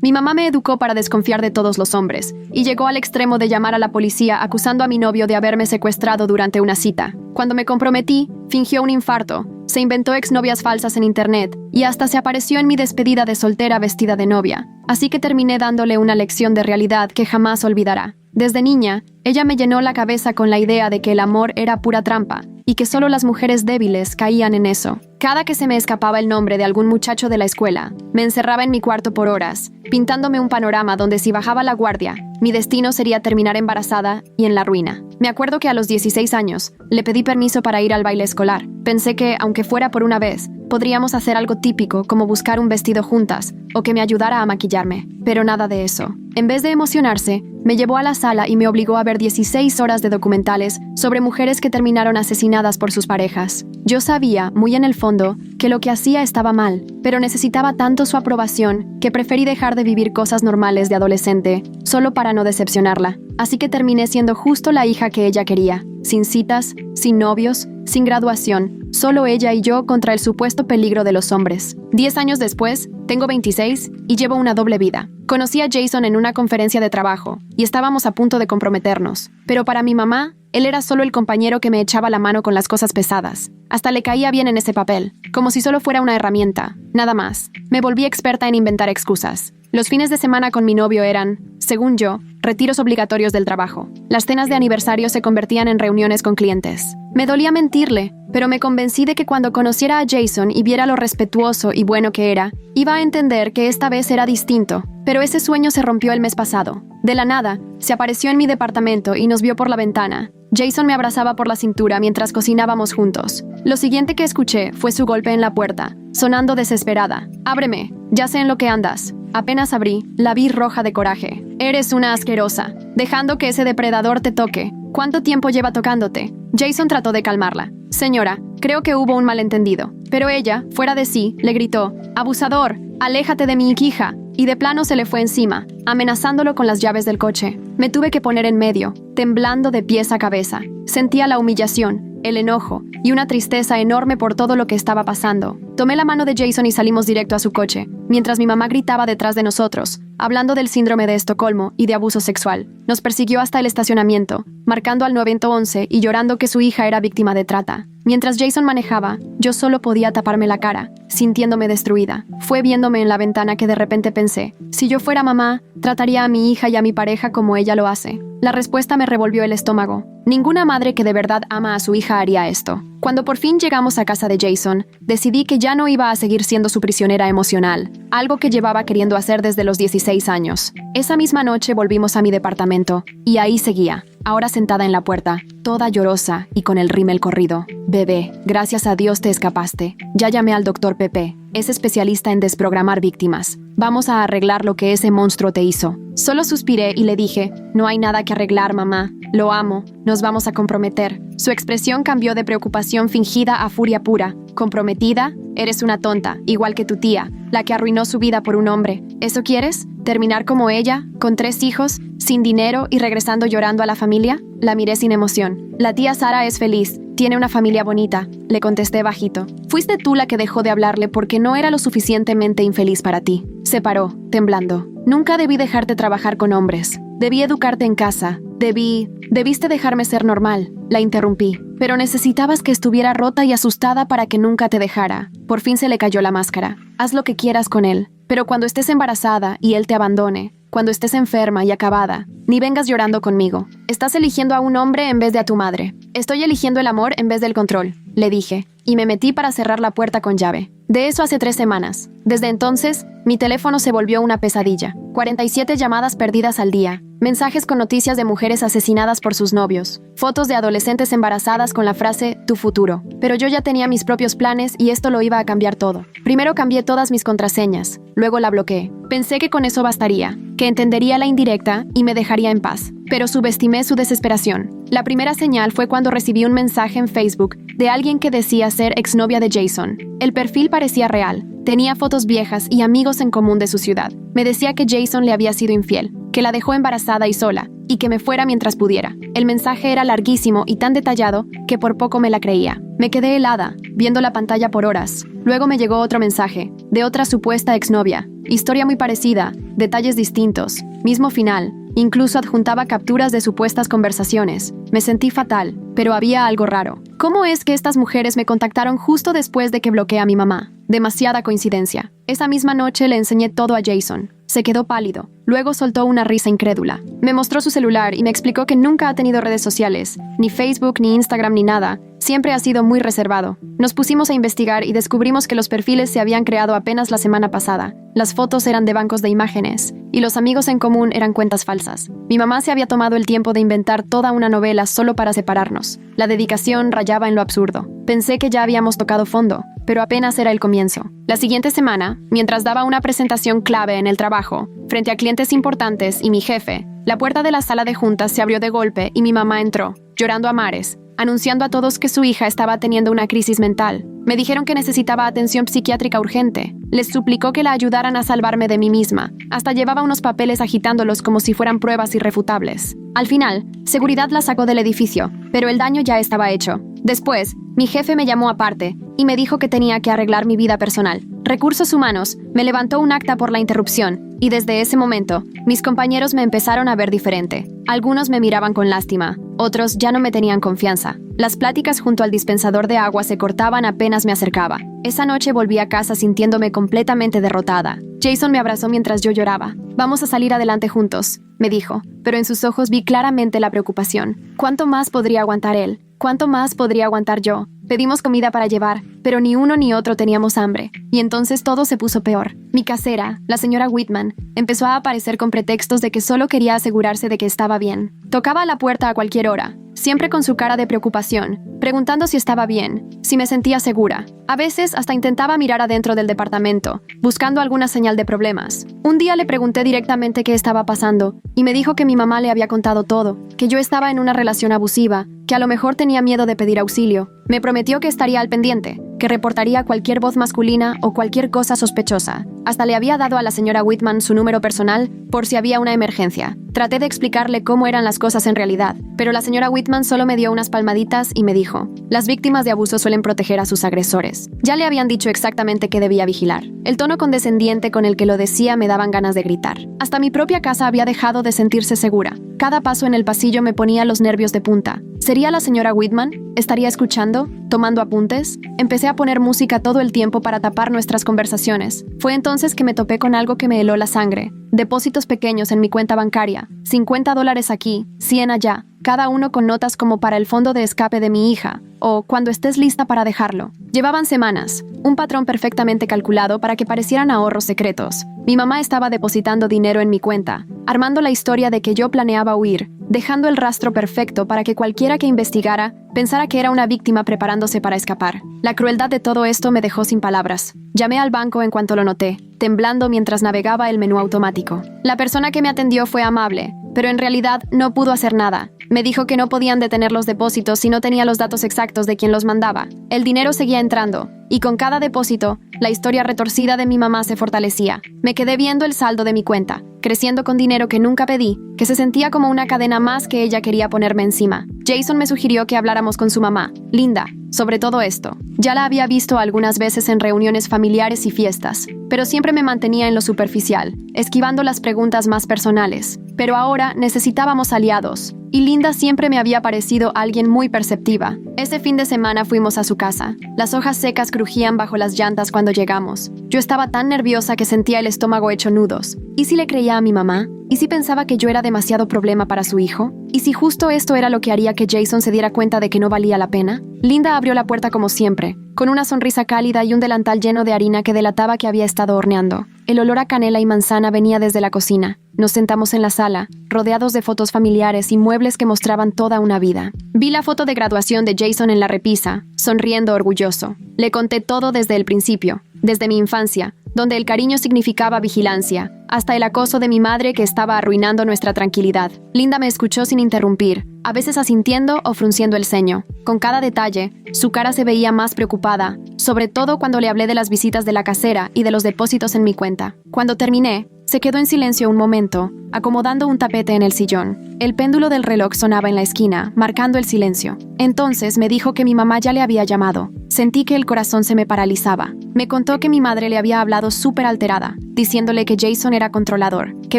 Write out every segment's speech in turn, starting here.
Mi mamá me educó para desconfiar de todos los hombres, y llegó al extremo de llamar a la policía acusando a mi novio de haberme secuestrado durante una cita. Cuando me comprometí, fingió un infarto, se inventó exnovias falsas en internet, y hasta se apareció en mi despedida de soltera vestida de novia. Así que terminé dándole una lección de realidad que jamás olvidará. Desde niña, ella me llenó la cabeza con la idea de que el amor era pura trampa, y que solo las mujeres débiles caían en eso. Cada que se me escapaba el nombre de algún muchacho de la escuela, me encerraba en mi cuarto por horas, pintándome un panorama donde si bajaba la guardia, mi destino sería terminar embarazada y en la ruina. Me acuerdo que a los 16 años, le pedí permiso para ir al baile escolar. Pensé que, aunque fuera por una vez, podríamos hacer algo típico como buscar un vestido juntas o que me ayudara a maquillarme. Pero nada de eso. En vez de emocionarse, me llevó a la sala y me obligó a ver 16 horas de documentales sobre mujeres que terminaron asesinadas por sus parejas. Yo sabía, muy en el fondo, que lo que hacía estaba mal, pero necesitaba tanto su aprobación que preferí dejar de vivir cosas normales de adolescente, solo para no decepcionarla. Así que terminé siendo justo la hija que ella quería, sin citas, sin novios, sin graduación, solo ella y yo contra el supuesto peligro de los hombres. 10 años después, tengo 26 y llevo una doble vida. Conocí a Jason en una conferencia de trabajo y estábamos a punto de comprometernos. Pero para mi mamá, él era solo el compañero que me echaba la mano con las cosas pesadas. Hasta le caía bien en ese papel, como si solo fuera una herramienta, nada más. Me volví experta en inventar excusas. Los fines de semana con mi novio eran, según yo, retiros obligatorios del trabajo. Las cenas de aniversario se convertían en reuniones con clientes. Me dolía mentirle, pero me convencí de que cuando conociera a Jason y viera lo respetuoso y bueno que era, iba a entender que esta vez era distinto. Pero ese sueño se rompió el mes pasado. De la nada, se apareció en mi departamento y nos vio por la ventana. Jason me abrazaba por la cintura mientras cocinábamos juntos. Lo siguiente que escuché fue su golpe en la puerta, sonando desesperada. «Ábreme, ya sé en lo que andas». Apenas abrí, la vi roja de coraje. «Eres una asquerosa, dejando que ese depredador te toque. ¿Cuánto tiempo lleva tocándote?» Jason trató de calmarla. «Señora, creo que hubo un malentendido». Pero ella, fuera de sí, le gritó: «¡Abusador! ¡Aléjate de mi hija!» Y de plano se le fue encima, amenazándolo con las llaves del coche. Me tuve que poner en medio, temblando de pies a cabeza. Sentía la humillación, el enojo y una tristeza enorme por todo lo que estaba pasando. Tomé la mano de Jason y salimos directo a su coche, mientras mi mamá gritaba detrás de nosotros, hablando del síndrome de Estocolmo y de abuso sexual. Nos persiguió hasta el estacionamiento, marcando al 911 y llorando que su hija era víctima de trata. Mientras Jason manejaba, yo solo podía taparme la cara, sintiéndome destruida. Fue viéndome en la ventana que de repente pensé, si yo fuera mamá, trataría a mi hija y a mi pareja como ella lo hace. La respuesta me revolvió el estómago. Ninguna madre que de verdad ama a su hija haría esto. Cuando por fin llegamos a casa de Jason, decidí que ya no iba a seguir siendo su prisionera emocional, algo que llevaba queriendo hacer desde los 16 años. Esa misma noche volvimos a mi departamento, y ahí seguía, ahora sentada en la puerta, toda llorosa y con el rímel corrido. «Bebé, gracias a Dios te escapaste. Ya llamé al doctor Pepe, es especialista en desprogramar víctimas. Vamos a arreglar lo que ese monstruo te hizo». Solo suspiré y le dije: «No hay nada que arreglar, mamá. Lo amo. Nos vamos a comprometer». Su expresión cambió de preocupación fingida a furia pura. «¿Comprometida? Eres una tonta, igual que tu tía, la que arruinó su vida por un hombre. ¿Eso quieres? ¿Terminar como ella, con 3 hijos, sin dinero y regresando llorando a la familia?» La miré sin emoción. «La tía Sara es feliz. Tiene una familia bonita», le contesté bajito. «Fuiste tú la que dejó de hablarle porque no era lo suficientemente infeliz para ti». Se paró, temblando. «Nunca debí dejarte trabajar con hombres. Debí educarte en casa. Debiste dejarme ser normal», la interrumpí. «Pero necesitabas que estuviera rota y asustada para que nunca te dejara». Por fin se le cayó la máscara. «Haz lo que quieras con él. Pero cuando estés embarazada y él te abandone, cuando estés enferma y acabada, ni vengas llorando conmigo. Estás eligiendo a un hombre en vez de a tu madre. Estoy eligiendo el amor en vez del control», le dije, y me metí para cerrar la puerta con llave. De eso hace 3 semanas. Desde entonces, mi teléfono se volvió una pesadilla. 47 llamadas perdidas al día, mensajes con noticias de mujeres asesinadas por sus novios, fotos de adolescentes embarazadas con la frase «tu futuro». Pero yo ya tenía mis propios planes y esto lo iba a cambiar todo. Primero cambié todas mis contraseñas, luego la bloqueé. Pensé que con eso bastaría, que entendería la indirecta y me dejaría en paz. Pero subestimé su desesperación. La primera señal fue cuando recibí un mensaje en Facebook de alguien que decía ser exnovia de Jason. El perfil parecía real. Tenía fotos viejas y amigos en común de su ciudad. Me decía que Jason le había sido infiel, que la dejó embarazada y sola, y que me fuera mientras pudiera. El mensaje era larguísimo y tan detallado que por poco me la creía. Me quedé helada, viendo la pantalla por horas. Luego me llegó otro mensaje, de otra supuesta exnovia. Historia muy parecida, detalles distintos, mismo final. Incluso adjuntaba capturas de supuestas conversaciones. Me sentí fatal, pero había algo raro. ¿Cómo es que estas mujeres me contactaron justo después de que bloqueé a mi mamá? Demasiada coincidencia. Esa misma noche le enseñé todo a Jason. Se quedó pálido. Luego soltó una risa incrédula. Me mostró su celular y me explicó que nunca ha tenido redes sociales, ni Facebook, ni Instagram, ni nada. Siempre ha sido muy reservado. Nos pusimos a investigar y descubrimos que los perfiles se habían creado apenas la semana pasada. Las fotos eran de bancos de imágenes, y los amigos en común eran cuentas falsas. Mi mamá se había tomado el tiempo de inventar toda una novela solo para separarnos. La dedicación rayaba en lo absurdo. Pensé que ya habíamos tocado fondo, pero apenas era el comienzo. La siguiente semana, mientras daba una presentación clave en el trabajo, frente a clientes importantes y mi jefe, la puerta de la sala de juntas se abrió de golpe y mi mamá entró, llorando a mares, anunciando a todos que su hija estaba teniendo una crisis mental. Me dijeron que necesitaba atención psiquiátrica urgente. Les suplicó que la ayudaran a salvarme de mí misma. Hasta llevaba unos papeles agitándolos como si fueran pruebas irrefutables. Al final, seguridad la sacó del edificio, pero el daño ya estaba hecho. Después, mi jefe me llamó aparte y me dijo que tenía que arreglar mi vida personal. Recursos Humanos me levantó un acta por la interrupción y desde ese momento, mis compañeros me empezaron a ver diferente. Algunos me miraban con lástima, otros ya no me tenían confianza. Las pláticas junto al dispensador de agua se cortaban apenas me acercaba. Esa noche volví a casa sintiéndome completamente derrotada. Jason me abrazó mientras yo lloraba. «Vamos a salir adelante juntos», me dijo, pero en sus ojos vi claramente la preocupación. ¿Cuánto más podría aguantar él? ¿Cuánto más podría aguantar yo? Pedimos comida para llevar, pero ni uno ni otro teníamos hambre. Y entonces todo se puso peor. Mi casera, la señora Whitman, empezó a aparecer con pretextos de que solo quería asegurarse de que estaba bien. Tocaba a la puerta a cualquier hora, siempre con su cara de preocupación, preguntando si estaba bien, si me sentía segura. A veces hasta intentaba mirar adentro del departamento, buscando alguna señal de problemas. Un día le pregunté directamente qué estaba pasando, y me dijo que mi mamá le había contado todo, que yo estaba en una relación abusiva, que a lo mejor tenía miedo de pedir auxilio. Me prometió que estaría al pendiente, que reportaría cualquier voz masculina o cualquier cosa sospechosa. Hasta le había dado a la señora Whitman su número personal por si había una emergencia. Traté de explicarle cómo eran las cosas en realidad, pero la señora Whitman solo me dio unas palmaditas y me dijo: «Las víctimas de abuso suelen proteger a sus agresores». Ya le habían dicho exactamente qué debía vigilar. El tono condescendiente con el que lo decía me daban ganas de gritar. Hasta mi propia casa había dejado de sentirse segura. Cada paso en el pasillo me ponía los nervios de punta. ¿Sería la señora Whitman? ¿Estaría escuchando? ¿Tomando apuntes? Empecé a poner música todo el tiempo para tapar nuestras conversaciones. Fue entonces que me topé con algo que me heló la sangre. Depósitos pequeños en mi cuenta bancaria. $50 aquí, 100 allá. Cada uno con notas como para el fondo de escape de mi hija, o cuando estés lista para dejarlo. Llevaban semanas, un patrón perfectamente calculado para que parecieran ahorros secretos. Mi mamá estaba depositando dinero en mi cuenta, armando la historia de que yo planeaba huir, dejando el rastro perfecto para que cualquiera que investigara pensara que era una víctima preparándose para escapar. La crueldad de todo esto me dejó sin palabras. Llamé al banco en cuanto lo noté, temblando mientras navegaba el menú automático. La persona que me atendió fue amable, pero en realidad no pudo hacer nada. Me dijo que no podían detener los depósitos si no tenía los datos exactos de quien los mandaba. El dinero seguía entrando, y con cada depósito, la historia retorcida de mi mamá se fortalecía. Me quedé viendo el saldo de mi cuenta, creciendo con dinero que nunca pedí, que se sentía como una cadena más que ella quería ponerme encima. Jason me sugirió que habláramos con su mamá, Linda, sobre todo esto. Ya la había visto algunas veces en reuniones familiares y fiestas, pero siempre me mantenía en lo superficial, esquivando las preguntas más personales. Pero ahora necesitábamos aliados, y Linda siempre me había parecido alguien muy perceptiva. Ese fin de semana fuimos a su casa. Las hojas secas crujían bajo las llantas cuando llegamos. Yo estaba tan nerviosa que sentía el estómago hecho nudos. ¿Y si le creía a mi mamá? ¿Y si pensaba que yo era demasiado problema para su hijo? ¿Y si justo esto era lo que haría que Jason se diera cuenta de que no valía la pena? Linda abrió la puerta como siempre, con una sonrisa cálida y un delantal lleno de harina que delataba que había estado horneando. El olor a canela y manzana venía desde la cocina. Nos sentamos en la sala, rodeados de fotos familiares y muebles que mostraban toda una vida. Vi la foto de graduación de Jason en la repisa, sonriendo orgulloso. Le conté todo desde el principio, desde mi infancia, donde el cariño significaba vigilancia, hasta el acoso de mi madre que estaba arruinando nuestra tranquilidad. Linda me escuchó sin interrumpir, a veces asintiendo o frunciendo el ceño. Con cada detalle, su cara se veía más preocupada, sobre todo cuando le hablé de las visitas de la casera y de los depósitos en mi cuenta. Cuando terminé, Se quedó en silencio un momento, acomodando un tapete en el sillón. El péndulo del reloj sonaba en la esquina, marcando el silencio. Entonces me dijo que mi mamá ya le había llamado. Sentí que el corazón se me paralizaba. Me contó que mi madre le había hablado súper alterada, diciéndole que Jason era controlador, que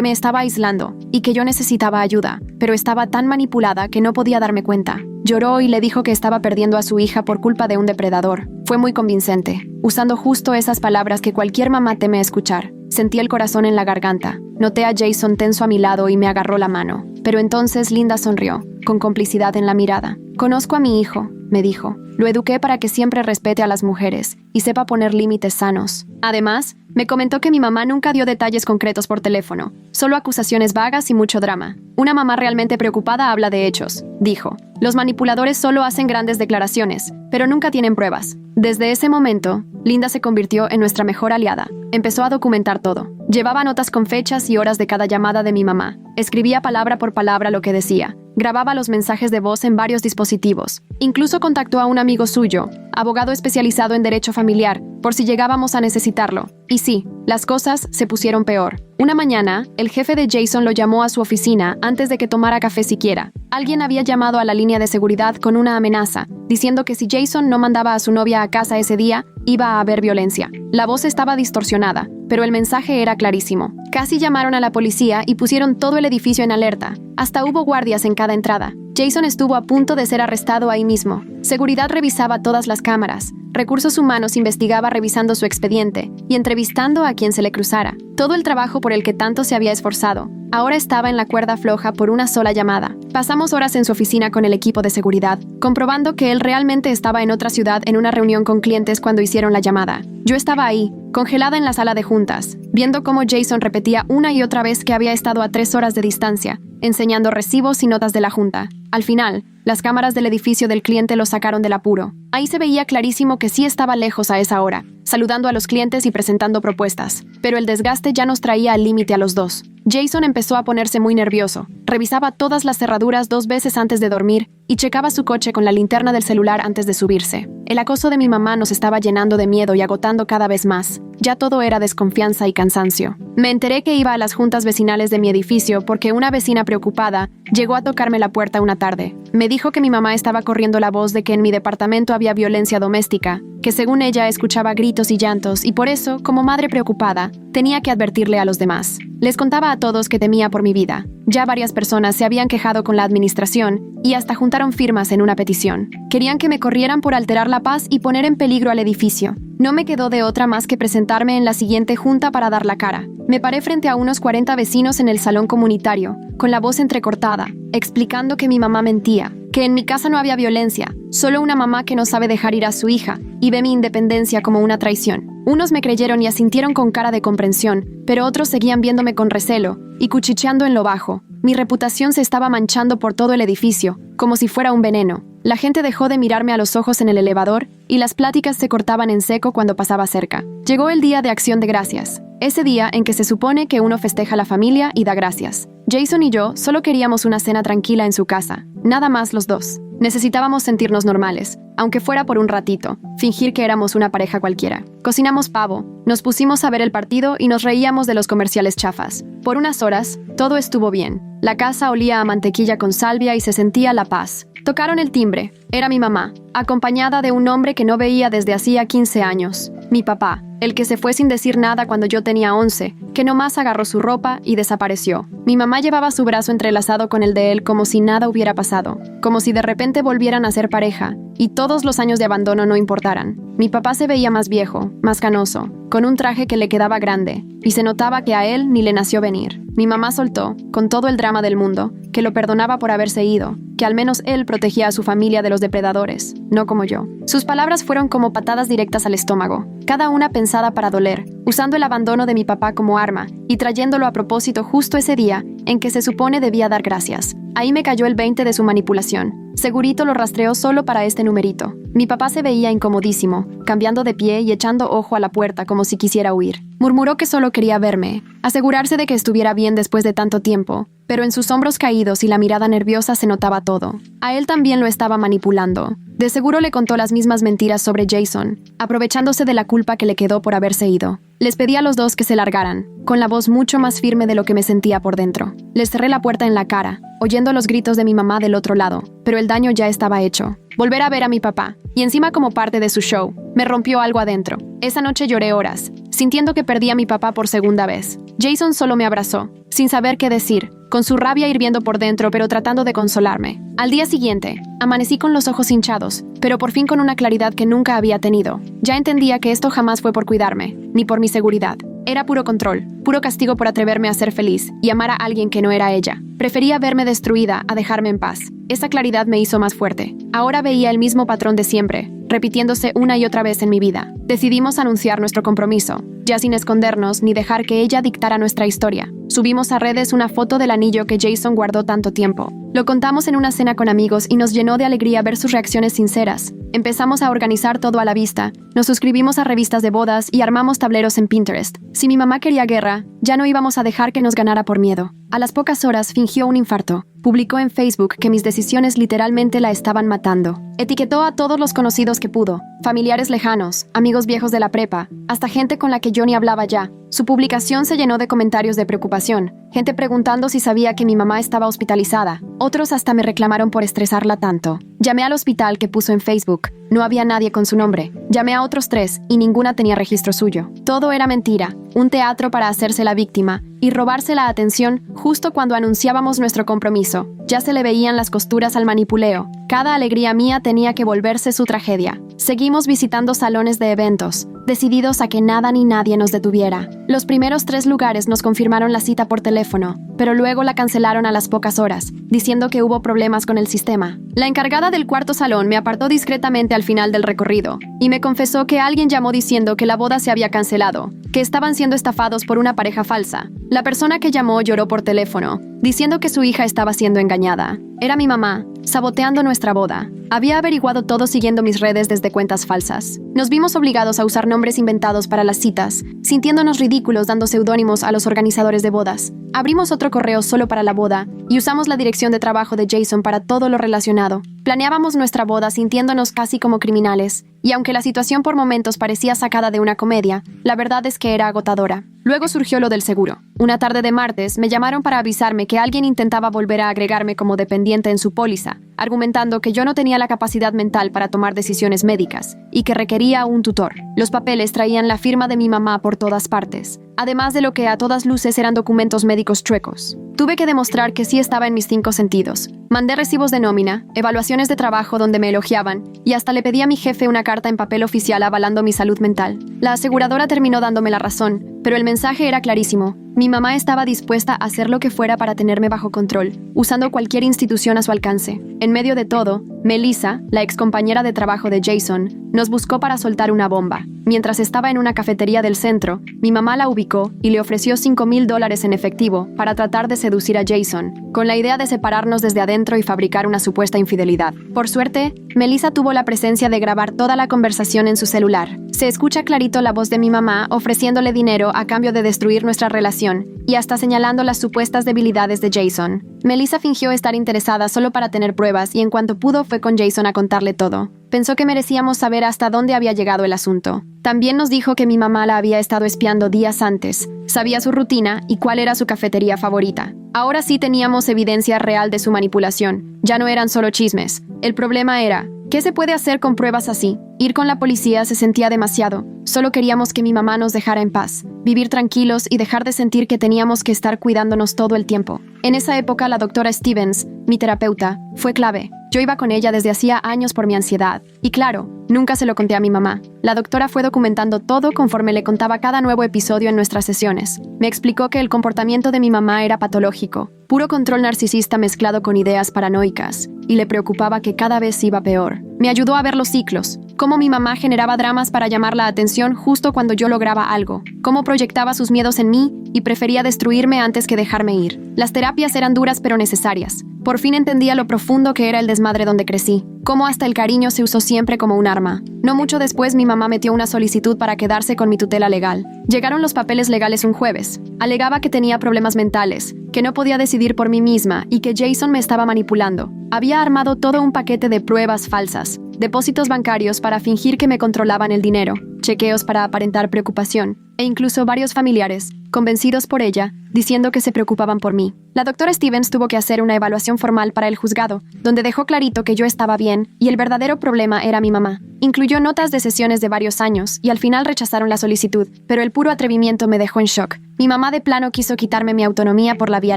me estaba aislando y que yo necesitaba ayuda, pero estaba tan manipulada que no podía darme cuenta. Lloró y le dijo que estaba perdiendo a su hija por culpa de un depredador. Fue muy convincente, usando justo esas palabras que cualquier mamá teme escuchar. Sentí el corazón en la garganta. Noté a Jason tenso a mi lado y me agarró la mano. Pero entonces Linda sonrió, con complicidad en la mirada. «Conozco a mi hijo», me dijo. «Lo eduqué para que siempre respete a las mujeres y sepa poner límites sanos». Además, me comentó que mi mamá nunca dio detalles concretos por teléfono, solo acusaciones vagas y mucho drama. «Una mamá realmente preocupada habla de hechos», dijo. «Los manipuladores solo hacen grandes declaraciones, pero nunca tienen pruebas». Desde ese momento, Linda se convirtió en nuestra mejor aliada. Empezó a documentar todo. Llevaba notas con fechas y horas de cada llamada de mi mamá. Escribía palabra por palabra lo que decía. Grababa los mensajes de voz en varios dispositivos. Incluso contactó a un amigo suyo, abogado especializado en derecho familiar, por si llegábamos a necesitarlo. Y sí, las cosas se pusieron peor. Una mañana, el jefe de Jason lo llamó a su oficina antes de que tomara café siquiera. Alguien había llamado a la línea de seguridad con una amenaza, diciendo que si Jason no mandaba a su novia a casa ese día, iba a haber violencia. La voz estaba distorsionada, pero el mensaje era clarísimo. Casi llamaron a la policía y pusieron todo el edificio en alerta. Hasta hubo guardias en cada entrada. Jason estuvo a punto de ser arrestado ahí mismo. Seguridad revisaba todas las cámaras. Recursos Humanos investigaba revisando su expediente y entrevistando a quien se le cruzara. Todo el trabajo por el que tanto se había esforzado ahora estaba en la cuerda floja por una sola llamada. Pasamos horas en su oficina con el equipo de seguridad, comprobando que él realmente estaba en otra ciudad en una reunión con clientes cuando hicieron la llamada. Yo estaba ahí, congelada en la sala de juntas, viendo cómo Jason repetía una y otra vez que había estado a 3 horas de distancia, enseñando recibos y notas de la junta. Al final, las cámaras del edificio del cliente lo sacaron del apuro. Ahí se veía clarísimo que sí estaba lejos a esa hora, saludando a los clientes y presentando propuestas. Pero el desgaste ya nos traía al límite a los dos. Jason empezó a ponerse muy nervioso. Revisaba todas las cerraduras 2 veces antes de dormir y checaba su coche con la linterna del celular antes de subirse. El acoso de mi mamá nos estaba llenando de miedo y agotando cada vez más. Ya todo era desconfianza y cansancio. Me enteré que iba a las juntas vecinales de mi edificio porque una vecina preocupada llegó a tocarme la puerta una tarde. Me dijo que mi mamá estaba corriendo la voz de que en mi departamento había violencia doméstica, que según ella escuchaba gritos y llantos y por eso, como madre preocupada, tenía que advertirle a los demás. Les contaba a todos que temía por mi vida. Ya varias personas se habían quejado con la administración y hasta juntaron firmas en una petición. Querían que me corrieran por alterar la paz y poner en peligro al edificio. No me quedó de otra más que presentarme en la siguiente junta para dar la cara. Me paré frente a unos 40 vecinos en el salón comunitario, con la voz entrecortada, explicando que mi mamá mentía, que en mi casa no había violencia, solo una mamá que no sabe dejar ir a su hija y ve mi independencia como una traición. Unos me creyeron y asintieron con cara de comprensión, pero otros seguían viéndome con recelo y cuchicheando en lo bajo. Mi reputación se estaba manchando por todo el edificio, como si fuera un veneno. La gente dejó de mirarme a los ojos en el elevador y las pláticas se cortaban en seco cuando pasaba cerca. Llegó el día de Acción de Gracias, ese día en que se supone que uno festeja a la familia y da gracias. Jason y yo solo queríamos una cena tranquila en su casa, nada más los dos. Necesitábamos sentirnos normales, aunque fuera por un ratito, fingir que éramos una pareja cualquiera. Cocinamos pavo, nos pusimos a ver el partido y nos reíamos de los comerciales chafas. Por unas horas, todo estuvo bien. La casa olía a mantequilla con salvia y se sentía la paz. Tocaron el timbre. Era mi mamá, acompañada de un hombre que no veía desde hacía 15 años. Mi papá, el que se fue sin decir nada cuando yo tenía 11, que nomás agarró su ropa y desapareció. Mi mamá llevaba su brazo entrelazado con el de él como si nada hubiera pasado, como si de repente volvieran a ser pareja y todos los años de abandono no importaran. Mi papá se veía más viejo, más canoso, con un traje que le quedaba grande, y se notaba que a él ni le nació venir. Mi mamá soltó, con todo el drama del mundo, que lo perdonaba por haberse ido, que al menos él protegía a su familia de los depredadores, no como yo. Sus palabras fueron como patadas directas al estómago, cada una pensada para doler, usando el abandono de mi papá como arma y trayéndolo a propósito justo ese día en que se supone debía dar gracias. Ahí me cayó el 20 de su manipulación. Segurito lo rastreó solo para este numerito. Mi papá se veía incomodísimo, cambiando de pie y echando ojo a la puerta como si quisiera huir. Murmuró que solo quería verme, asegurarse de que estuviera bien después de tanto tiempo, pero en sus hombros caídos y la mirada nerviosa se notaba todo. A él también lo estaba manipulando. De seguro le contó las mismas mentiras sobre Jason, aprovechándose de la culpa que le quedó por haberse ido. Les pedí a los dos que se largaran, con la voz mucho más firme de lo que me sentía por dentro. Les cerré la puerta en la cara, oyendo los gritos de mi mamá del otro lado, pero el daño ya estaba hecho. Volver a ver a mi papá, y encima como parte de su show, me rompió algo adentro. Esa noche lloré horas, sintiendo que perdí a mi papá por segunda vez. Jason solo me abrazó, sin saber qué decir, con su rabia hirviendo por dentro pero tratando de consolarme. Al día siguiente, amanecí con los ojos hinchados, pero por fin con una claridad que nunca había tenido. Ya entendía que esto jamás fue por cuidarme, ni por mi seguridad. Era puro control, puro castigo por atreverme a ser feliz y amar a alguien que no era ella. Prefería verme destruida a dejarme en paz. Esa claridad me hizo más fuerte. Ahora veía el mismo patrón de siempre, repitiéndose una y otra vez en mi vida. Decidimos anunciar nuestro compromiso, ya sin escondernos ni dejar que ella dictara nuestra historia. Subimos a redes una foto del anillo que Jason guardó tanto tiempo. Lo contamos en una cena con amigos y nos llenó de alegría ver sus reacciones sinceras. Empezamos a organizar todo a la vista, nos suscribimos a revistas de bodas y armamos tableros en Pinterest. Si mi mamá quería guerra, ya no íbamos a dejar que nos ganara por miedo. A las pocas horas fingió un infarto. Publicó en Facebook que mis decisiones literalmente la estaban matando. Etiquetó a todos los conocidos que pudo, familiares lejanos, amigos viejos de la prepa, hasta gente con la que yo ni hablaba ya. Su publicación se llenó de comentarios de preocupación, gente preguntando si sabía que mi mamá estaba hospitalizada. Otros hasta me reclamaron por estresarla tanto. Llamé al hospital que puso en Facebook. No había nadie con su nombre. Llamé a otros 3 y ninguna tenía registro suyo. Todo era mentira, un teatro para hacerse la víctima y robarse la atención justo cuando anunciábamos nuestro compromiso. Ya se le veían las costuras al manipuleo. Cada alegría mía tenía que volverse su tragedia. Seguimos visitando salones de eventos, decididos a que nada ni nadie nos detuviera. Los primeros 3 lugares nos confirmaron la cita por teléfono, pero luego la cancelaron a las pocas horas, diciendo que hubo problemas con el sistema. La encargada del cuarto salón me apartó discretamente al final del recorrido y me confesó que alguien llamó diciendo que la boda se había cancelado, que estaban siendo estafados por una pareja falsa. La persona que llamó lloró por teléfono, diciendo que su hija estaba siendo engañada. Era mi mamá, saboteando nuestra boda. Había averiguado todo siguiendo mis redes desde cuentas falsas. Nos vimos obligados a usar nombres inventados para las citas, sintiéndonos ridículos dando seudónimos a los organizadores de bodas. Abrimos otro correo solo para la boda y usamos la dirección de trabajo de Jason para todo lo relacionado. Planeábamos nuestra boda sintiéndonos casi como criminales, y aunque la situación por momentos parecía sacada de una comedia, la verdad es que era agotadora. Luego surgió lo del seguro. Una tarde de martes me llamaron para avisarme que alguien intentaba volver a agregarme como dependiente en su póliza, argumentando que yo no tenía la capacidad mental para tomar decisiones médicas y que requería un tutor. Los papeles traían la firma de mi mamá por todas partes, además de lo que a todas luces eran documentos médicos chuecos. Tuve que demostrar que sí estaba en mis 5 sentidos. Mandé recibos de nómina, evaluaciones de trabajo donde me elogiaban y hasta le pedí a mi jefe una carta en papel oficial avalando mi salud mental. La aseguradora terminó dándome la razón, pero el mensaje era clarísimo. Mi mamá estaba dispuesta a hacer lo que fuera para tenerme bajo control, usando cualquier institución a su alcance. En medio de todo, Melissa, la excompañera de trabajo de Jason, nos buscó para soltar una bomba. Mientras estaba en una cafetería del centro, mi mamá la ubicó y le ofreció $5,000 en efectivo para tratar de seducir a Jason, con la idea de separarnos desde adentro y fabricar una supuesta infidelidad. Por suerte, Melissa tuvo la presencia de grabar toda la conversación en su celular. Se escucha clarito la voz de mi mamá ofreciéndole dinero a cambio de destruir nuestra relación y hasta señalando las supuestas debilidades de Jason. Melissa fingió estar interesada solo para tener pruebas y en cuanto pudo fue con Jason a contarle todo. Pensó que merecíamos saber hasta dónde había llegado el asunto. También nos dijo que mi mamá la había estado espiando días antes, sabía su rutina y cuál era su cafetería favorita. Ahora sí teníamos evidencia real de su manipulación. Ya no eran solo chismes. El problema era, ¿qué se puede hacer con pruebas así? Ir con la policía se sentía demasiado. Solo queríamos que mi mamá nos dejara en paz, vivir tranquilos y dejar de sentir que teníamos que estar cuidándonos todo el tiempo. En esa época la doctora Stevens, mi terapeuta, fue clave. Yo iba con ella desde hacía años por mi ansiedad. Y claro, nunca se lo conté a mi mamá. La doctora fue documentando todo conforme le contaba cada nuevo episodio en nuestras sesiones. Me explicó que el comportamiento de mi mamá era patológico, puro control narcisista mezclado con ideas paranoicas, y le preocupaba que cada vez iba peor. Me ayudó a ver los ciclos, cómo mi mamá generaba dramas para llamar la atención justo cuando yo lograba algo, cómo proyectaba sus miedos en mí y prefería destruirme antes que dejarme ir. Las terapias eran duras pero necesarias. Por fin entendía lo profundo que era el desmadre donde crecí, cómo hasta el cariño se usó siempre como un arma. No mucho después mi mamá metió una solicitud para quedarse con mi tutela legal. Llegaron los papeles legales un jueves. Alegaba que tenía problemas mentales, que no podía decidir por mí misma y que Jason me estaba manipulando. Había armado todo un paquete de pruebas falsas. depósitos bancarios para fingir que me controlaban el dinero, chequeos para aparentar preocupación, e incluso varios familiares, convencidos por ella, diciendo que se preocupaban por mí. La doctora Stevens tuvo que hacer una evaluación formal para el juzgado, donde dejó clarito que yo estaba bien y el verdadero problema era mi mamá. Incluyó notas de sesiones de varios años y al final rechazaron la solicitud, pero el puro atrevimiento me dejó en shock. Mi mamá de plano quiso quitarme mi autonomía por la vía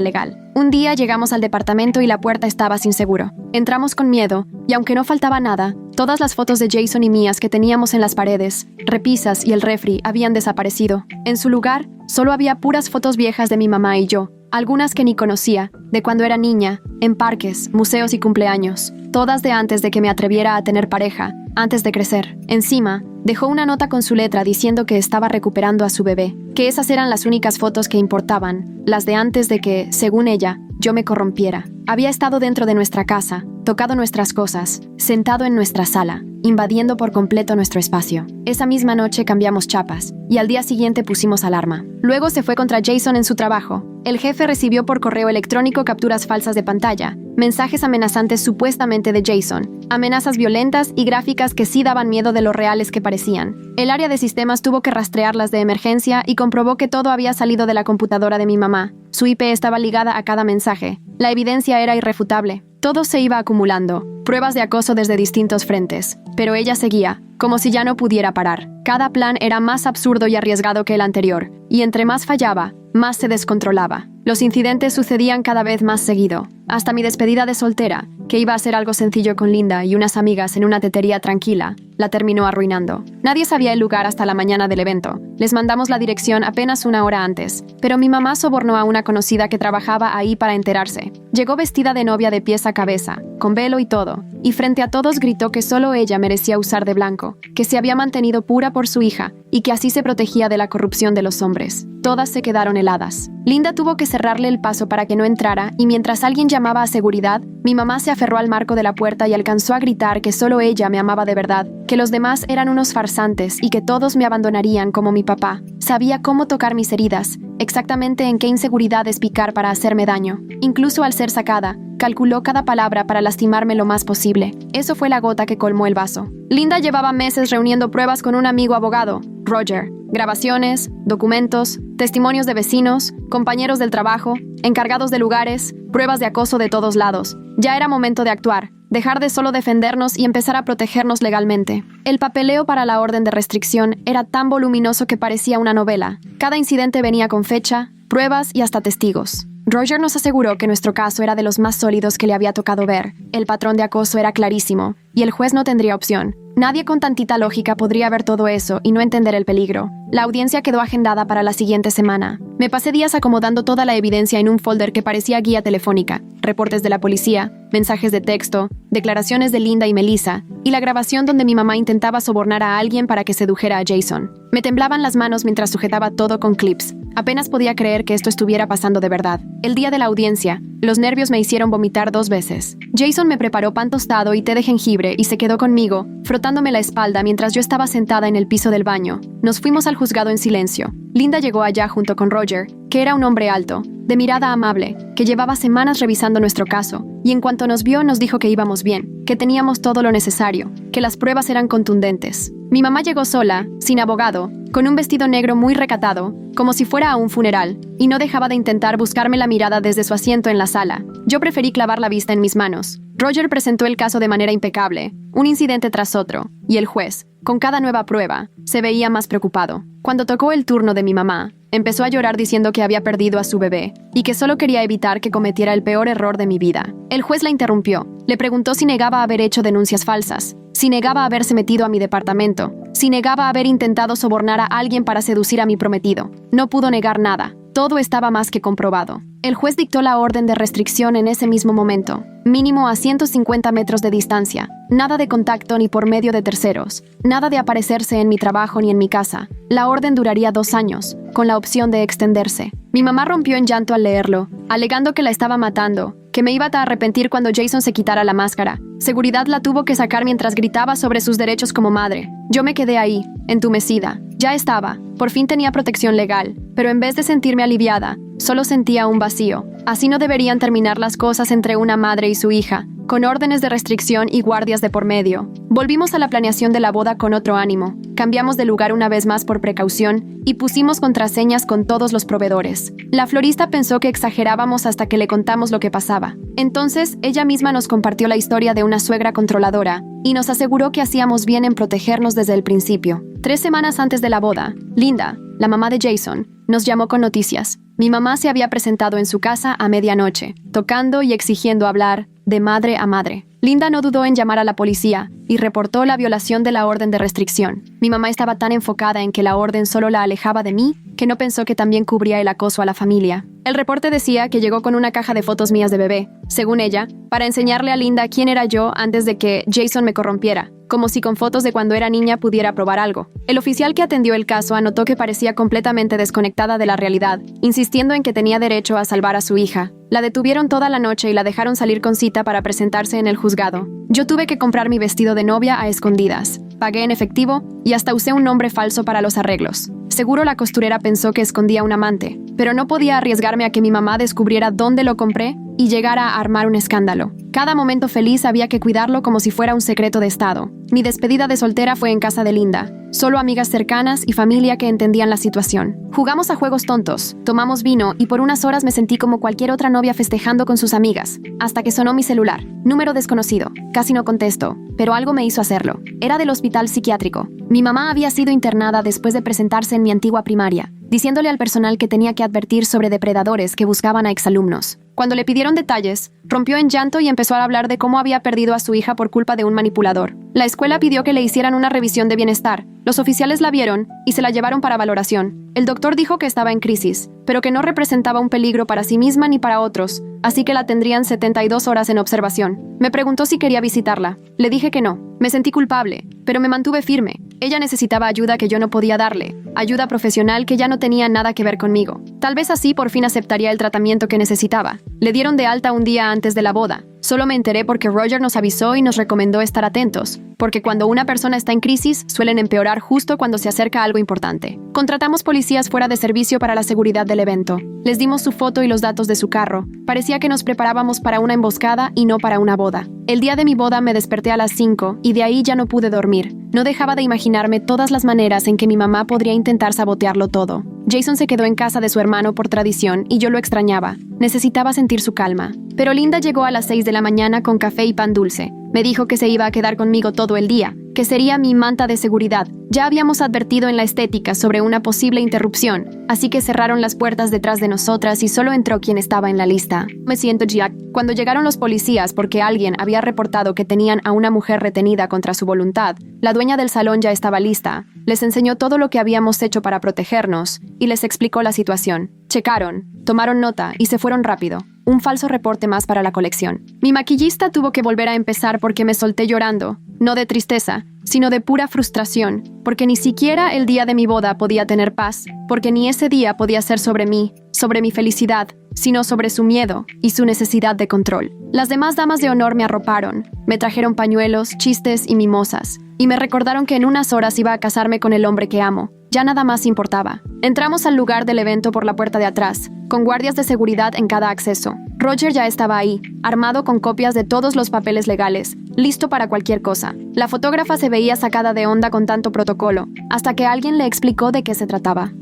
legal. Un día llegamos al departamento y la puerta estaba sin seguro. Entramos con miedo, y aunque no faltaba nada, todas las fotos de Jason y mías que teníamos en las paredes, repisas y el refri habían desaparecido. En su lugar, solo había puras fotos viejas de mi mamá y yo, algunas que ni conocía, de cuando era niña, en parques, museos y cumpleaños, todas de antes de que me atreviera a tener pareja, antes de crecer. Encima, dejó una nota con su letra diciendo que estaba recuperando a su bebé, que esas eran las únicas fotos que importaban, las de antes de que, según ella, yo me corrompiera. Había estado dentro de nuestra casa, tocado nuestras cosas, sentado en nuestra sala, invadiendo por completo nuestro espacio. Esa misma noche cambiamos chapas, y al día siguiente pusimos alarma. Luego se fue contra Jason en su trabajo. El jefe recibió por correo electrónico capturas falsas de pantalla, mensajes amenazantes supuestamente de Jason, amenazas violentas y gráficas que sí daban miedo de lo reales que parecían. El área de sistemas tuvo que rastrearlas de emergencia y comprobó que todo había salido de la computadora de mi mamá. Su IP estaba ligada a cada mensaje. La evidencia era irrefutable. Todo se iba acumulando, pruebas de acoso desde distintos frentes, pero ella seguía, como si ya no pudiera parar. Cada plan era más absurdo y arriesgado que el anterior, y entre más fallaba, más se descontrolaba. Los incidentes sucedían cada vez más seguido, hasta mi despedida de soltera, que iba a ser algo sencillo con Linda y unas amigas en una tetería tranquila, la terminó arruinando. Nadie sabía el lugar hasta la mañana del evento. Les mandamos la dirección apenas una hora antes, pero mi mamá sobornó a una conocida que trabajaba ahí para enterarse. Llegó vestida de novia de pies a cabeza, con velo y todo, y frente a todos gritó que solo ella merecía usar de blanco, que se había mantenido pura por su hija y que así se protegía de la corrupción de los hombres. Todas se quedaron heladas. Linda tuvo que cerrarle el paso para que no entrara y mientras alguien llamaba a seguridad, mi mamá se aferró al marco de la puerta y alcanzó a gritar que solo ella me amaba de verdad, que los demás eran unos farsantes y que todos me abandonarían como mi papá. Sabía cómo tocar mis heridas, exactamente en qué inseguridades picar para hacerme daño. Incluso al ser sacada, calculó cada palabra para lastimarme lo más posible. Eso fue la gota que colmó el vaso. Linda llevaba meses reuniendo pruebas con un amigo abogado, Roger. Grabaciones, documentos, testimonios de vecinos, compañeros del trabajo, encargados de lugares, pruebas de acoso de todos lados. Ya era momento de actuar, dejar de solo defendernos y empezar a protegernos legalmente. El papeleo para la orden de restricción era tan voluminoso que parecía una novela. Cada incidente venía con fecha, pruebas y hasta testigos. Roger nos aseguró que nuestro caso era de los más sólidos que le había tocado ver. El patrón de acoso era clarísimo, y el juez no tendría opción. Nadie con tantita lógica podría ver todo eso y no entender el peligro. La audiencia quedó agendada para la siguiente semana. Me pasé días acomodando toda la evidencia en un folder que parecía guía telefónica, reportes de la policía, mensajes de texto, declaraciones de Linda y Melissa, y la grabación donde mi mamá intentaba sobornar a alguien para que sedujera a Jason. Me temblaban las manos mientras sujetaba todo con clips. Apenas podía creer que esto estuviera pasando de verdad. El día de la audiencia, los nervios me hicieron vomitar 2 veces. Jason me preparó pan tostado y té de jengibre y se quedó conmigo, frotándome la espalda mientras yo estaba sentada en el piso del baño. Nos fuimos al juzgado en silencio. Linda llegó allá junto con Roger, que era un hombre alto, de mirada amable, que llevaba semanas revisando nuestro caso, y en cuanto nos vio nos dijo que íbamos bien, que teníamos todo lo necesario, que las pruebas eran contundentes. Mi mamá llegó sola, sin abogado, con un vestido negro muy recatado, como si fuera a un funeral, y no dejaba de intentar buscarme la mirada desde su asiento en la sala. Yo preferí clavar la vista en mis manos. Roger presentó el caso de manera impecable, un incidente tras otro, y el juez, con cada nueva prueba, se veía más preocupado. Cuando tocó el turno de mi mamá, empezó a llorar diciendo que había perdido a su bebé y que solo quería evitar que cometiera el peor error de mi vida. El juez la interrumpió. Le preguntó si negaba haber hecho denuncias falsas, si negaba haberse metido a mi departamento, si negaba haber intentado sobornar a alguien para seducir a mi prometido. No pudo negar nada. Todo estaba más que comprobado. El juez dictó la orden de restricción en ese mismo momento, mínimo a 150 metros de distancia, nada de contacto ni por medio de terceros, nada de aparecerse en mi trabajo ni en mi casa. La orden duraría 2 años, con la opción de extenderse. Mi mamá rompió en llanto al leerlo, alegando que la estaba matando, que me iba a arrepentir cuando Jason se quitara la máscara. Seguridad la tuvo que sacar mientras gritaba sobre sus derechos como madre. Yo me quedé ahí, entumecida. Ya estaba, por fin tenía protección legal, pero en vez de sentirme aliviada, solo sentía un vacío. Así no deberían terminar las cosas entre una madre y su hija. con órdenes de restricción y guardias de por medio. Volvimos a la planeación de la boda con otro ánimo, cambiamos de lugar una vez más por precaución y pusimos contraseñas con todos los proveedores. La florista pensó que exagerábamos hasta que le contamos lo que pasaba. Entonces, ella misma nos compartió la historia de una suegra controladora y nos aseguró que hacíamos bien en protegernos desde el principio. 3 semanas antes de la boda, Linda, la mamá de Jason, nos llamó con noticias. Mi mamá se había presentado en su casa a medianoche, tocando y exigiendo hablar de madre a madre. Linda no dudó en llamar a la policía y reportó la violación de la orden de restricción. Mi mamá estaba tan enfocada en que la orden solo la alejaba de mí que no pensó que también cubría el acoso a la familia. El reporte decía que llegó con una caja de fotos mías de bebé, según ella, para enseñarle a Linda quién era yo antes de que Jason me corrompiera, como si con fotos de cuando era niña pudiera probar algo. El oficial que atendió el caso anotó que parecía completamente desconectada de la realidad, insistiendo en que tenía derecho a salvar a su hija. La detuvieron toda la noche y la dejaron salir con cita para presentarse en el juzgado. Yo tuve que comprar mi vestido de novia a escondidas. Pagué en efectivo y hasta usé un nombre falso para los arreglos. Seguro la costurera pensó que escondía un amante, pero no podía arriesgarme a que mi mamá descubriera dónde lo compré y llegara a armar un escándalo. Cada momento feliz había que cuidarlo como si fuera un secreto de estado. Mi despedida de soltera fue en casa de Linda. Solo amigas cercanas y familia que entendían la situación. Jugamos a juegos tontos, tomamos vino y por unas horas me sentí como cualquier otra novia festejando con sus amigas, hasta que sonó mi celular. Número desconocido. Casi no contesto, pero algo me hizo hacerlo. Era del hospital psiquiátrico. Mi mamá había sido internada después de presentarse en mi antigua primaria, diciéndole al personal que tenía que advertir sobre depredadores que buscaban a exalumnos. Cuando le pidieron detalles, rompió en llanto y empezó a hablar de cómo había perdido a su hija por culpa de un manipulador. La escuela pidió que le hicieran una revisión de bienestar. Los oficiales la vieron y se la llevaron para valoración. El doctor dijo que estaba en crisis, pero que no representaba un peligro para sí misma ni para otros, así que la tendrían 72 horas en observación. Me preguntó si quería visitarla. Le dije que no. Me sentí culpable, pero me mantuve firme. Ella necesitaba ayuda que yo no podía darle, ayuda profesional que ya no tenía nada que ver conmigo. Tal vez así por fin aceptaría el tratamiento que necesitaba. Le dieron de alta un día antes de la boda. Solo me enteré porque Roger nos avisó y nos recomendó estar atentos, porque cuando una persona está en crisis suelen empeorar justo cuando se acerca algo importante. Contratamos policías fuera de servicio para la seguridad del evento. Les dimos su foto y los datos de su carro. Parecía que nos preparábamos para una emboscada y no para una boda. El día de mi boda me desperté a las 5 y de ahí ya no pude dormir. No dejaba de imaginarme todas las maneras en que mi mamá podría intentar sabotearlo todo. Jason se quedó en casa de su hermano por tradición y yo lo extrañaba. Necesitaba sentir su calma. Pero Linda llegó a las 6 de la mañana con café y pan dulce. Me dijo que se iba a quedar conmigo todo el día, que sería mi manta de seguridad. Ya habíamos advertido en la estética sobre una posible interrupción, así que cerraron las puertas detrás de nosotras y solo entró quien estaba en la lista. Me siento Jack. Cuando llegaron los policías porque alguien había reportado que tenían a una mujer retenida contra su voluntad, la dueña del salón ya estaba lista. Les enseñó todo lo que habíamos hecho para protegernos y les explicó la situación. Checaron, tomaron nota y se fueron rápido. Un falso reporte más para la colección. Mi maquillista tuvo que volver a empezar porque me solté llorando, no de tristeza, sino de pura frustración, porque ni siquiera el día de mi boda podía tener paz, porque ni ese día podía ser sobre mí, sobre mi felicidad, sino sobre su miedo y su necesidad de control. Las demás damas de honor me arroparon, me trajeron pañuelos, chistes y mimosas, y me recordaron que en unas horas iba a casarme con el hombre que amo. Ya nada más importaba. Entramos al lugar del evento por la puerta de atrás, con guardias de seguridad en cada acceso. Roger ya estaba ahí, armado con copias de todos los papeles legales, listo para cualquier cosa. La fotógrafa se veía sacada de onda con tanto protocolo, hasta que alguien le explicó de qué se trataba.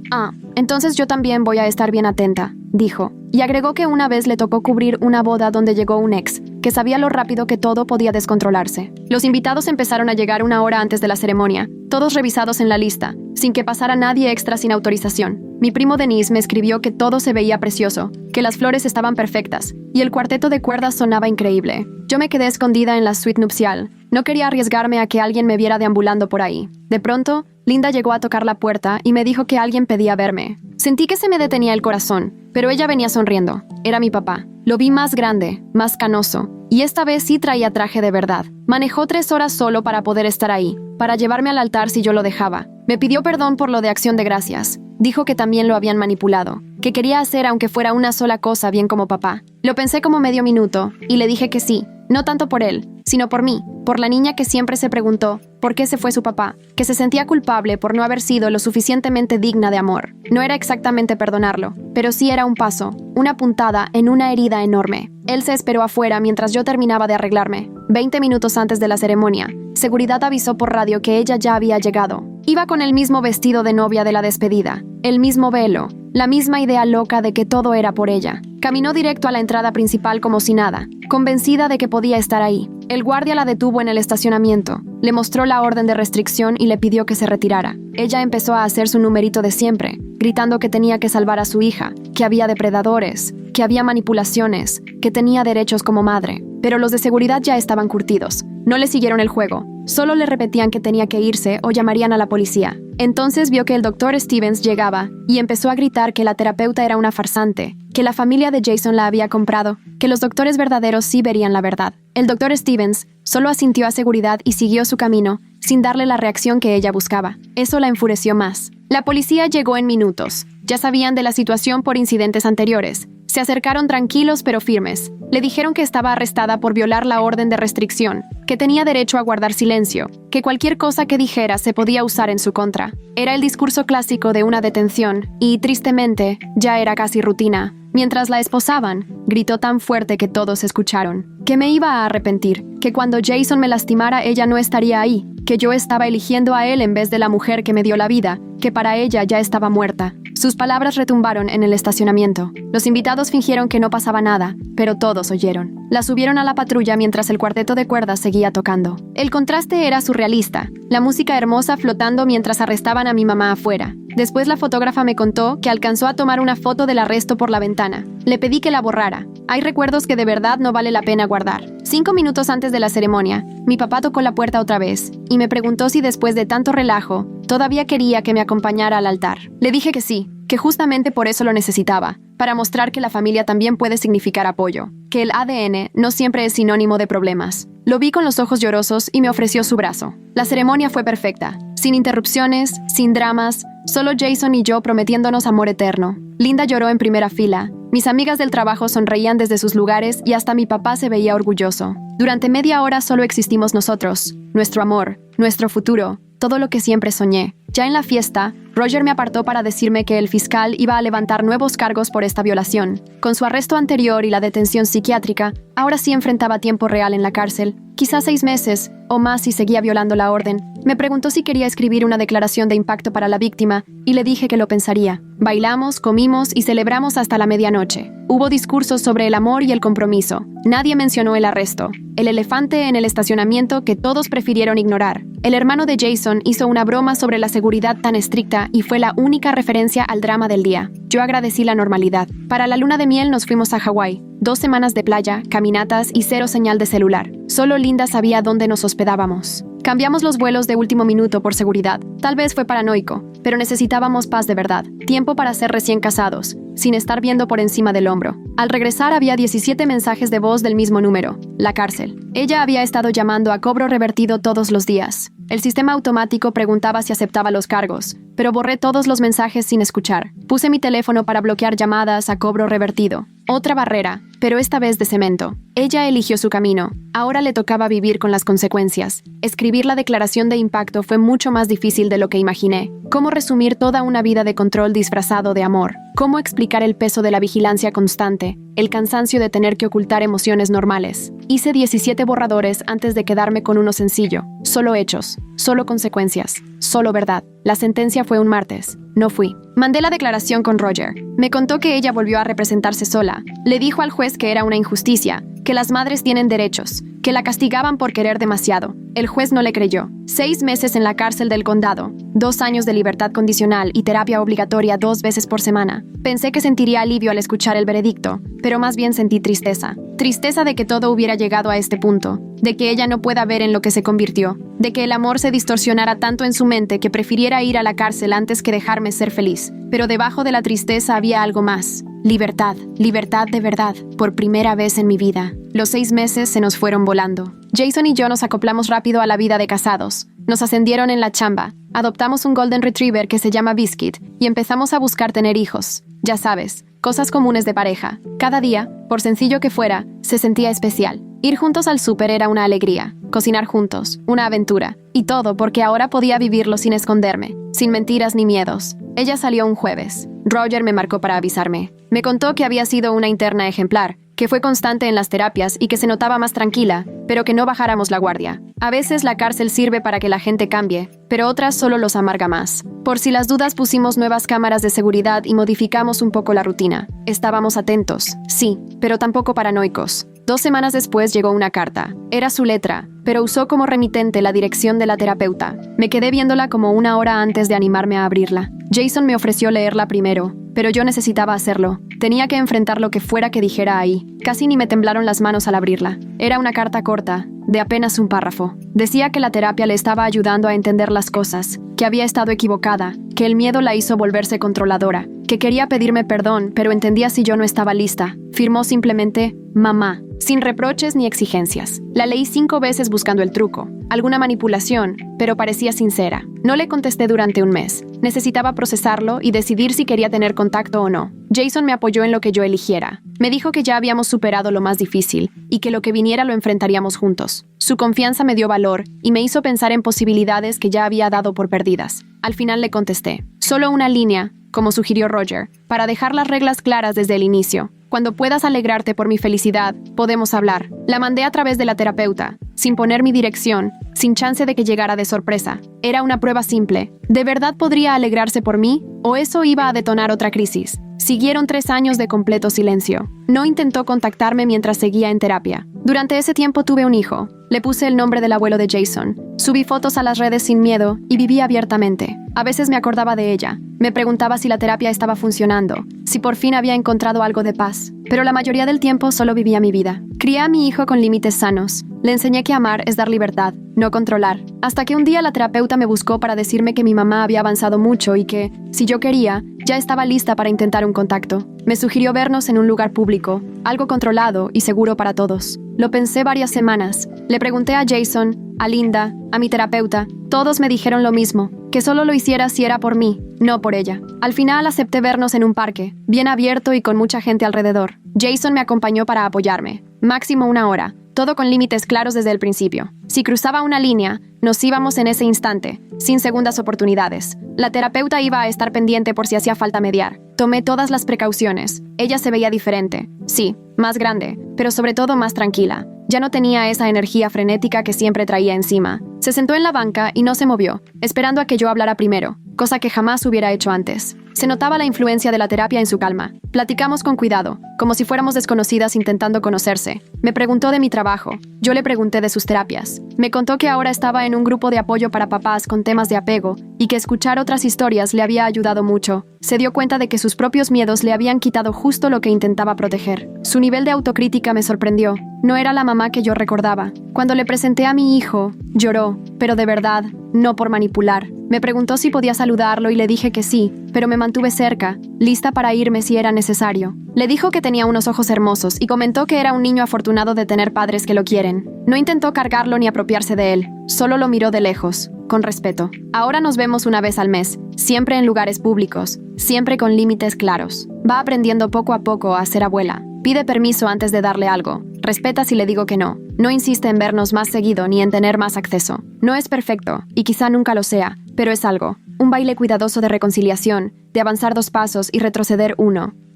Entonces yo también voy a estar bien atenta, dijo, y agregó que una vez le tocó cubrir una boda donde llegó un ex, que sabía lo rápido que todo podía descontrolarse. Los invitados empezaron a llegar una hora antes de la ceremonia, todos revisados en la lista, sin que pasara nadie extra sin autorización. Mi primo Denise me escribió que todo se veía precioso, que las flores estaban perfectas, y el cuarteto de cuerdas sonaba increíble. Yo me quedé escondida en la suite nupcial. No quería arriesgarme a que alguien me viera deambulando por ahí. De pronto, Linda llegó a tocar la puerta y me dijo que alguien pedía verme. Sentí que se me detenía el corazón, pero ella venía sonriendo. Era mi papá. Lo vi más grande, más canoso, y esta vez sí traía traje de verdad. Manejó 3 horas solo para poder estar ahí, para llevarme al altar si yo lo dejaba. Me pidió perdón por lo de Acción de Gracias. Dijo que también lo habían manipulado, que quería hacer aunque fuera una sola cosa bien como papá. Lo pensé como medio minuto y le dije que sí, no tanto por él, sino por mí, por la niña que siempre se preguntó por qué se fue su papá, que se sentía culpable por no haber sido lo suficientemente digna de amor. No era exactamente perdonarlo, pero sí era un paso, una puntada en una herida enorme. Él se esperó afuera mientras yo terminaba de arreglarme. 20 minutos antes de la ceremonia, seguridad avisó por radio que ella ya había llegado. Iba con el mismo vestido de novia de la despedida, el mismo velo, la misma idea loca de que todo era por ella. Caminó directo a la entrada principal como si nada, convencida de que podía estar ahí. El guardia la detuvo en el estacionamiento, le mostró la orden de restricción y le pidió que se retirara. Ella empezó a hacer su numerito de siempre, gritando que tenía que salvar a su hija, que había depredadores, que había manipulaciones, que tenía derechos como madre. Pero los de seguridad ya estaban curtidos. No le siguieron el juego. Solo le repetían que tenía que irse o llamarían a la policía. Entonces vio que el Dr. Stevens llegaba y empezó a gritar que la terapeuta era una farsante, que la familia de Jason la había comprado, que los doctores verdaderos sí verían la verdad. El Dr. Stevens solo asintió a seguridad y siguió su camino, sin darle la reacción que ella buscaba. Eso la enfureció más. La policía llegó en minutos. Ya sabían de la situación por incidentes anteriores. Se acercaron tranquilos pero firmes. Le dijeron que estaba arrestada por violar la orden de restricción, que tenía derecho a guardar silencio, que cualquier cosa que dijera se podía usar en su contra. Era el discurso clásico de una detención y, tristemente, ya era casi rutina. Mientras la esposaban, gritó tan fuerte que todos escucharon. Que me iba a arrepentir, que cuando Jason me lastimara ella no estaría ahí, que yo estaba eligiendo a él en vez de la mujer que me dio la vida, que para ella ya estaba muerta. Sus palabras retumbaron en el estacionamiento. Los invitados fingieron que no pasaba nada, pero todos oyeron. La subieron a la patrulla mientras el cuarteto de cuerdas seguía tocando. El contraste era surrealista, la música hermosa flotando mientras arrestaban a mi mamá afuera. Después la fotógrafa me contó que alcanzó a tomar una foto del arresto por la ventana. Le pedí que la borrara. Hay recuerdos que de verdad no vale la pena guardar. 5 minutos antes de la ceremonia, mi papá tocó la puerta otra vez y me preguntó si después de tanto relajo, todavía quería que me acompañara al altar. Le dije que sí, que justamente por eso lo necesitaba, para mostrar que la familia también puede significar apoyo, que el ADN no siempre es sinónimo de problemas. Lo vi con los ojos llorosos y me ofreció su brazo. La ceremonia fue perfecta, sin interrupciones, sin dramas, solo Jason y yo prometiéndonos amor eterno. Linda lloró en primera fila. Mis amigas del trabajo sonreían desde sus lugares y hasta mi papá se veía orgulloso. Durante media hora solo existimos nosotros, nuestro amor, nuestro futuro, todo lo que siempre soñé. Ya en la fiesta, Roger me apartó para decirme que el fiscal iba a levantar nuevos cargos por esta violación. Con su arresto anterior y la detención psiquiátrica, ahora sí enfrentaba tiempo real en la cárcel, quizás 6 meses o más si seguía violando la orden. Me preguntó si quería escribir una declaración de impacto para la víctima y le dije que lo pensaría. Bailamos, comimos y celebramos hasta la medianoche. Hubo discursos sobre el amor y el compromiso. Nadie mencionó el arresto, el elefante en el estacionamiento que todos prefirieron ignorar. El hermano de Jason hizo una broma sobre la seguridad tan estricta y fue la única referencia al drama del día. Yo agradecí la normalidad. Para la luna de miel nos fuimos a Hawái. 2 semanas de playa, caminatas y 0 señal de celular. Solo Linda sabía dónde nos hospedábamos. Cambiamos los vuelos de último minuto por seguridad. Tal vez fue paranoico, pero necesitábamos paz de verdad. Tiempo para ser recién casados, sin estar viendo por encima del hombro. Al regresar había 17 mensajes de voz del mismo número. La cárcel. Ella había estado llamando a cobro revertido todos los días. El sistema automático preguntaba si aceptaba los cargos, pero borré todos los mensajes sin escuchar. Puse mi teléfono para bloquear llamadas a cobro revertido. Otra barrera, pero esta vez de cemento. Ella eligió su camino. Ahora le tocaba vivir con las consecuencias. Escribir la declaración de impacto fue mucho más difícil de lo que imaginé. ¿Cómo resumir toda una vida de control disfrazado de amor? ¿Cómo explicar el peso de la vigilancia constante? El cansancio de tener que ocultar emociones normales. Hice 17 borradores antes de quedarme con uno sencillo. Solo hechos, solo consecuencias, solo verdad. La sentencia fue un martes. No fui. Mandé la declaración con Roger. Me contó que ella volvió a representarse sola. Le dijo al juez que era una injusticia, que las madres tienen derechos, que la castigaban por querer demasiado. El juez no le creyó. 6 meses en la cárcel del condado, 2 años de libertad condicional y terapia obligatoria 2 veces por semana. Pensé que sentiría alivio al escuchar el veredicto, pero más bien sentí tristeza. Tristeza de que todo hubiera llegado a este punto, de que ella no pueda ver en lo que se convirtió, de que el amor se distorsionara tanto en su mente que prefiriera ir a la cárcel antes que dejarme ser feliz. Pero debajo de la tristeza había algo más. Libertad, libertad de verdad, por primera vez en mi vida. Los 6 meses se nos fueron volando. Jason y yo nos acoplamos rápido a la vida de casados. Nos ascendieron en la chamba. Adoptamos un Golden Retriever que se llama Biscuit y empezamos a buscar tener hijos. Ya sabes, cosas comunes de pareja. Cada día, por sencillo que fuera, se sentía especial. Ir juntos al súper era una alegría, cocinar juntos, una aventura, y todo porque ahora podía vivirlo sin esconderme, sin mentiras ni miedos. Ella salió un jueves. Roger me marcó para avisarme. Me contó que había sido una interna ejemplar, que fue constante en las terapias y que se notaba más tranquila, pero que no bajáramos la guardia. A veces la cárcel sirve para que la gente cambie, pero otras solo los amarga más. Por si las dudas pusimos nuevas cámaras de seguridad y modificamos un poco la rutina. Estábamos atentos, sí, pero tampoco paranoicos. 2 semanas después llegó una carta. Era su letra, pero usó como remitente la dirección de la terapeuta. Me quedé viéndola como 1 hora antes de animarme a abrirla. Jason me ofreció leerla primero, pero yo necesitaba hacerlo. Tenía que enfrentar lo que fuera que dijera ahí. Casi ni me temblaron las manos al abrirla. Era una carta corta, de apenas un párrafo. Decía que la terapia le estaba ayudando a entender las cosas, que había estado equivocada, que el miedo la hizo volverse controladora, que quería pedirme perdón, pero entendía si yo no estaba lista. Firmó simplemente, mamá, sin reproches ni exigencias. La leí 5 veces buscando el truco, alguna manipulación, pero parecía sincera. No le contesté durante un mes. Necesitaba procesarlo y decidir si quería tener contacto o no. Jason me apoyó en lo que yo eligiera. Me dijo que ya habíamos superado lo más difícil y que lo que viniera lo enfrentaríamos juntos. Su confianza me dio valor y me hizo pensar en posibilidades que ya había dado por perdidas. Al final le contesté. Solo una línea, como sugirió Roger, para dejar las reglas claras desde el inicio. Cuando puedas alegrarte por mi felicidad, podemos hablar. La mandé a través de la terapeuta, sin poner mi dirección, sin chance de que llegara de sorpresa. Era una prueba simple. ¿De verdad podría alegrarse por mí? ¿O eso iba a detonar otra crisis? Siguieron 3 años de completo silencio. No intentó contactarme mientras seguía en terapia. Durante ese tiempo tuve un hijo. Le puse el nombre del abuelo de Jason. Subí fotos a las redes sin miedo y viví abiertamente. A veces me acordaba de ella. Me preguntaba si la terapia estaba funcionando, si por fin había encontrado algo de paz. Pero la mayoría del tiempo solo vivía mi vida. Crié a mi hijo con límites sanos. Le enseñé que amar es dar libertad, no controlar. Hasta que un día la terapeuta me buscó para decirme que mi mamá había avanzado mucho y que, si yo quería, ya estaba lista para intentar un contacto. Me sugirió vernos en un lugar público, algo controlado y seguro para todos. Lo pensé varias semanas. Le pregunté a Jason, a Linda, a mi terapeuta. Todos me dijeron lo mismo, que solo lo hiciera si era por mí, no por ella. Al final acepté vernos en un parque, bien abierto y con mucha gente alrededor. Jason me acompañó para apoyarme. Máximo 1 hora, todo con límites claros desde el principio. Si cruzaba una línea, nos íbamos en ese instante, sin segundas oportunidades. La terapeuta iba a estar pendiente por si hacía falta mediar. Tomé todas las precauciones. Ella se veía diferente. Sí, más grande, pero sobre todo más tranquila. Ya no tenía esa energía frenética que siempre traía encima. Se sentó en la banca y no se movió, esperando a que yo hablara primero, cosa que jamás hubiera hecho antes. Se notaba la influencia de la terapia en su calma. Platicamos con cuidado, como si fuéramos desconocidas intentando conocerse. Me preguntó de mi trabajo. Yo le pregunté de sus terapias. Me contó que ahora estaba en un grupo de apoyo para papás con temas de apego y que escuchar otras historias le había ayudado mucho. Se dio cuenta de que sus propios miedos le habían quitado justo lo que intentaba proteger. Su nivel de autocrítica me sorprendió. No era la mamá que yo recordaba. Cuando le presenté a mi hijo, lloró, pero de verdad, no por manipular. Me preguntó si podía saludarlo y le dije que sí, pero me mantuve cerca, lista para irme si era necesario. Le dijo que tenía unos ojos hermosos y comentó que era un niño afortunado de tener padres que lo quieren. No intentó cargarlo ni apropiarse de él, solo lo miró de lejos, con respeto. Ahora nos vemos 1 vez al mes, siempre en lugares públicos, siempre con límites claros. Va aprendiendo poco a poco a ser abuela. Pide permiso antes de darle algo. Respeta si le digo que no. No insiste en vernos más seguido ni en tener más acceso. No es perfecto, y quizá nunca lo sea, pero es algo. Un baile cuidadoso de reconciliación, de avanzar 2 pasos y retroceder 1.